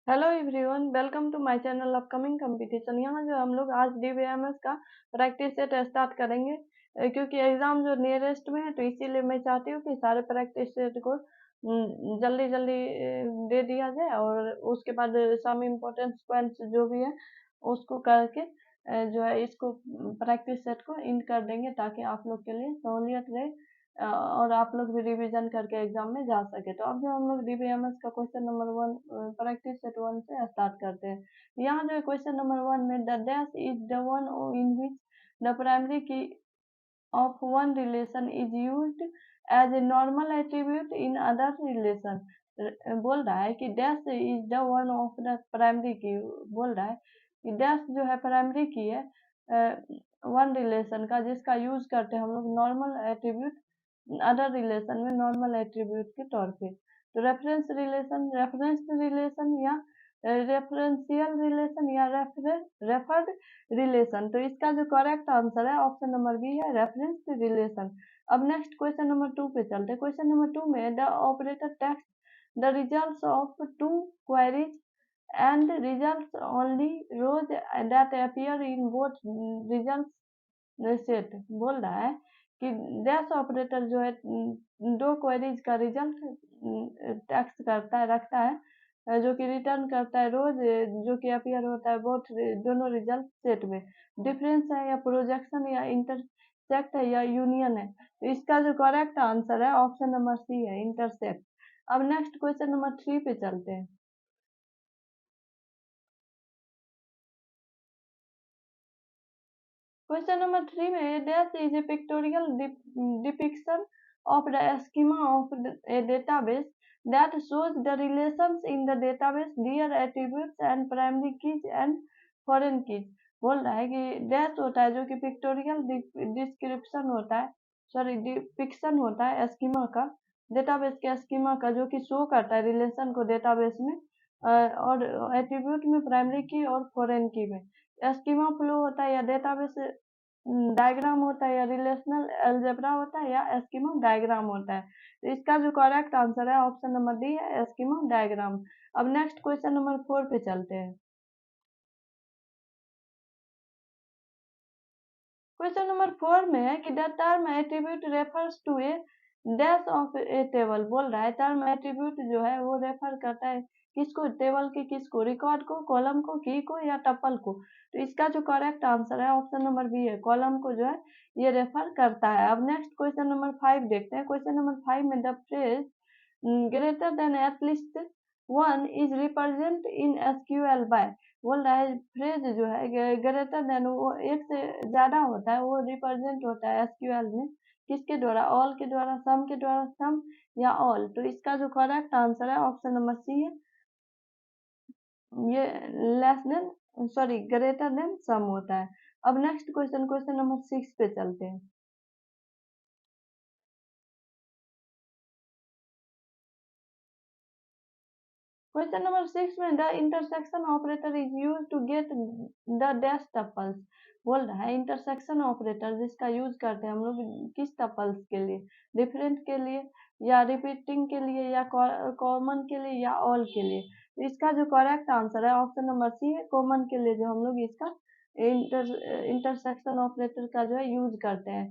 Hello everyone, welcome to my channel upcoming competition. यहाँ जो हम लोग आज डीबीएमएस का प्रैक्टिस सेट स्टार्ट करेंगे क्योंकि एग्जाम जो नियरेस्ट में है, तो इसीलिए मैं चाहती हूँ कि सारे प्रैक्टिस सेट को जल्दी जल्दी दे दिया जाए और उसके बाद सम इम्पोर्टेंट पॉइंट्स जो भी है उसको करके जो है इसको प्रैक्टिस सेट को इन कर देंगे ताकि आप लोग के लिए सहूलियत रहे और आप लोग भी रिवीजन करके एग्जाम में जा सके। तो अब जो हम लोग डीबीएमएस का क्वेश्चन नंबर 1 प्रैक्टिस सेट 1 से स्टार्ट करते हैं। यहाँ जो क्वेश्चन नंबर 1 में the dash is the one in which the primary की of one relation is used as a normal attribute in other relation। बोल रहा है कि dash is the one of the primary की, बोल रहा है कि डैश जो है प्राइमरी की है वन रिलेशन का जिसका यूज करते हैं हम लोग नॉर्मल एट्रीब्यूट अदर रिलेशन में नॉर्मल एट्रीब्यूट के तौर पे। तो रेफरेंस रिलेशन, रेफरेंस रिलेशन या रेफरेंशियल रिलेशन या रेफर्ड रिलेशन। तो इसका जो करेक्ट आंसर है ऑप्शन नंबर बी है, रेफरेंस रिलेशन। अब नेक्स्ट क्वेश्चन नंबर 2 पे चलते हैं। क्वेश्चन नंबर 2 में the operator takes the results of two queries and results only rows that appear in both result set. बोल रहा है कि डैश ऑपरेटर जो है दो क्वेरीज का रिजल्ट टेक्स्ट करता है, रखता है, जो कि रिटर्न करता है रोज, जो कि अपीयर होता है बोथ दोनों रिजल्ट सेट में। डिफरेंस है या प्रोजेक्शन या इंटरसेक्ट है या यूनियन है। तो इसका जो करेक्ट आंसर है ऑप्शन नंबर सी है, इंटरसेक्ट। अब नेक्स्ट क्वेश्चन नंबर 3 पे चलते हैं। क्वेश्चन नंबर 3 में dash is a pictorial depiction of the schema of a database that shows the relations in the database, their attributes and primary keys and foreign keys। बोल रहा है कि dash होता है जो कि पिक्टोरियल डिस्क्रिप्शन होता है, सॉरी डिपिक्शन होता है स्कीमा का, डेटाबेस के स्कीमा का, जो कि शो करता है रिलेशन को डेटाबेस में और एट्रीब्यूट में प्राइमरी की और फॉरेन की में। स्कीमा फ्लो होता है या डेटाबेस डायग्राम होता है या रिलेशनल अलजेब्रा होता है या स्कीमा डायग्राम होता है। तो इसका जो करेक्ट आंसर है ऑप्शन नंबर डी है, स्कीमा डायग्राम। अब नेक्स्ट क्वेश्चन नंबर 4 पे चलते हैं। क्वेश्चन नंबर 4 में है कि the term attribute refers to a dash of a table. बोल रहा है टर्म एट्रीब्यूट जो है वो रेफर करता है किसको, टेबल के किसको, रिकॉर्ड को, कॉलम को, की को या टपल को। तो इसका जो करेक्ट आंसर है ऑप्शन नंबर बी है, कॉलम को जो है ये रेफर करता है। अब नेक्स्ट क्वेश्चन नंबर 5 देखते हैं। क्वेश्चन नंबर 5 में the phrase greater than at least one is represent in SQL by. बोल रहा है फ्रेज जो है ग्रेटर देन वो एक से ज्यादा होता है, वो रिप्रेजेंट होता है एसक्यूएल में किसके द्वारा, ऑल के द्वारा, सम के द्वारा, सम या ऑल। तो इसका जो करेक्ट आंसर है ऑप्शन नंबर सी है, ये less than sorry greater than sum होता है। अब नेक्स्ट क्वेश्चन, क्वेश्चन नंबर 6 पे चलते हैं। क्वेश्चन नंबर 6 में the intersection operator is use to get the dash tuples. बोल रहा है इंटरसेक्शन ऑपरेटर जिसका यूज करते हैं हम लोग किस टपल्स के लिए, डिफरेंट के लिए या रिपीटिंग के लिए या कॉमन के लिए या ऑल के लिए। तो इसका जो करेक्ट आंसर है ऑप्शन नंबर सी है, कॉमन के लिए जो हम लोग इसका इंटरसेक्शन ऑपरेटर का जो है यूज करते हैं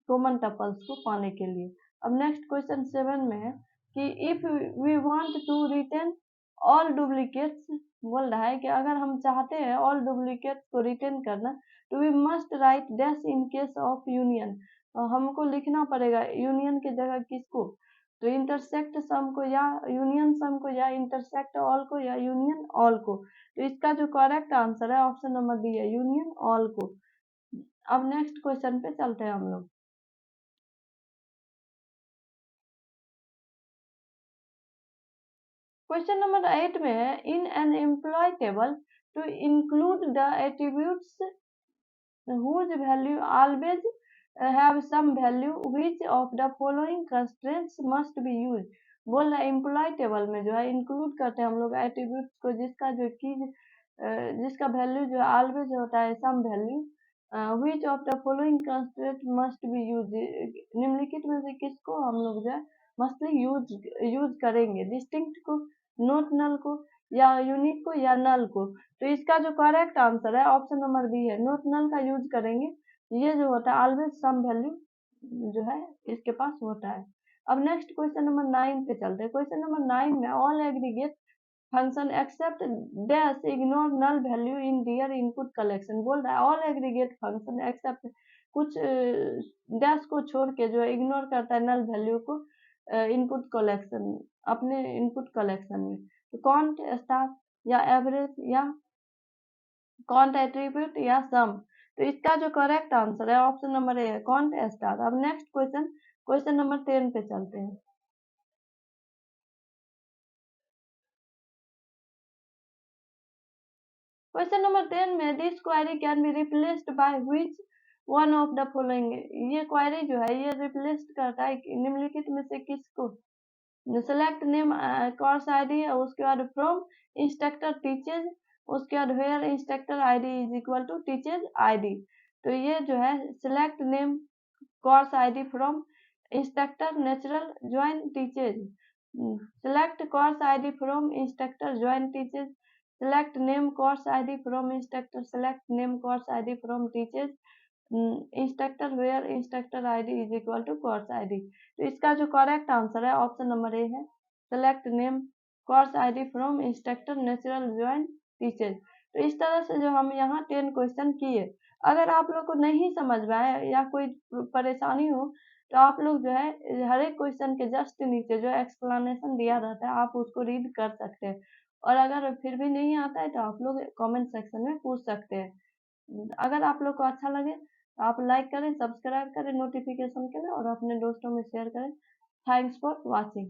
कॉमन टपल्स को पाने के लिए। अब नेक्स्ट क्वेश्चन 7 में है कि if we want to retain all duplicates. बोल रहा है कि अगर हम चाहते हैं ऑल डुप्लीकेट्स को रिटेन करना, तो we must write dash in case of union. हमको लिखना पड़ेगा यूनियन की जगह किसको, तो इंटरसेक्ट सम को या यूनियन सम को या इंटरसेक्ट ऑल को या यूनियन ऑल को। तो इसका जो करेक्ट आंसर है ऑप्शन नंबर डी है, यूनियन ऑल को। अब नेक्स्ट क्वेश्चन पे चलते हैं हम लोग। क्वेश्चन नंबर 8 में है in an employ table to include the attributes whose value always have some value, which of the following constraints must be used। बोल रहा है एम्प्लॉय टेबल में जो है इंक्लूड करते हैं हम लोग एट्रीब्यूट्स को जिसका जो की जिसका वैल्यू जो ऑलवेज होता है some value, which of the following constraint must be used। निम्नलिखित में से किसको हम लोग जो है मस्टली यूज करेंगे, डिस्टिंक्ट को, नोट नल को या यूनिक को या नल को। तो इसका जो करेक्ट आंसर है ऑप्शन नंबर बी है, नोट नल का यूज करेंगे। ये जो होता है ऑलवेज सम वैल्यू जो है इसके पास होता है। अब नेक्स्ट क्वेश्चन नंबर 9 पे चलते हैं। क्वेश्चन नंबर 9 में all aggregate function except dash ignore null value in their input collection. बोल रहा है ऑल एग्रीगेट फंक्शन एक्सेप्ट कुछ डैश को छोड़ के जो इग्नोर करता है नल वैल्यू को इनपुट कलेक्शन, अपने इनपुट कलेक्शन में। तो कॉन्ट स्टार या एवरेज या कॉन्ट एट्रीब्यूट या सम। तो इसका जो करेक्ट आंसर है ऑप्शन नंबर ए है, कॉन्ट स्टार। अब नेक्स्ट क्वेश्चन, क्वेश्चन नंबर 10 पे चलते हैं। क्वेश्चन नंबर 10 में this query can be replaced by which one of the following. ये क्वेरी जो है ये रिप्लेस करता है निम्नलिखित में से किसको। सेलेक्ट नेम कोर्स आईडी है, उसके बाद फ्रॉम इंस्ट्रक्टर टीचर्स, उसके बाद where instructor ID is equal to teachers ID. तो ये जो है select name course ID from instructor natural join teachers, select course id from instructor join teachers, select name course id from instructor, select name course id from teachers, instructor where instructor ID is equal to course ID. तो इसका जो correct answer है option number A है, select name course ID from instructor natural join teacher. तो इस तरह से जो हम यहाँ 10 क्वेश्चन किए। अगर आप लोग को नहीं समझ में आए या कोई परेशानी हो तो आप लोग जो है हर एक क्वेश्चन के जस्ट नीचे जो एक्सप्लेनेशन दिया रहता है आप उसको रीड कर सकते हैं। और अगर फिर भी नहीं आता है तो आप लोग कमेंट सेक्शन में पूछ सकते हैं। अगर आप लोग को अच्छा लगे तो आप लाइक करें, सब्सक्राइब करें नोटिफिकेशन के लिए और अपने दोस्तों में शेयर करें। Thanks for watching.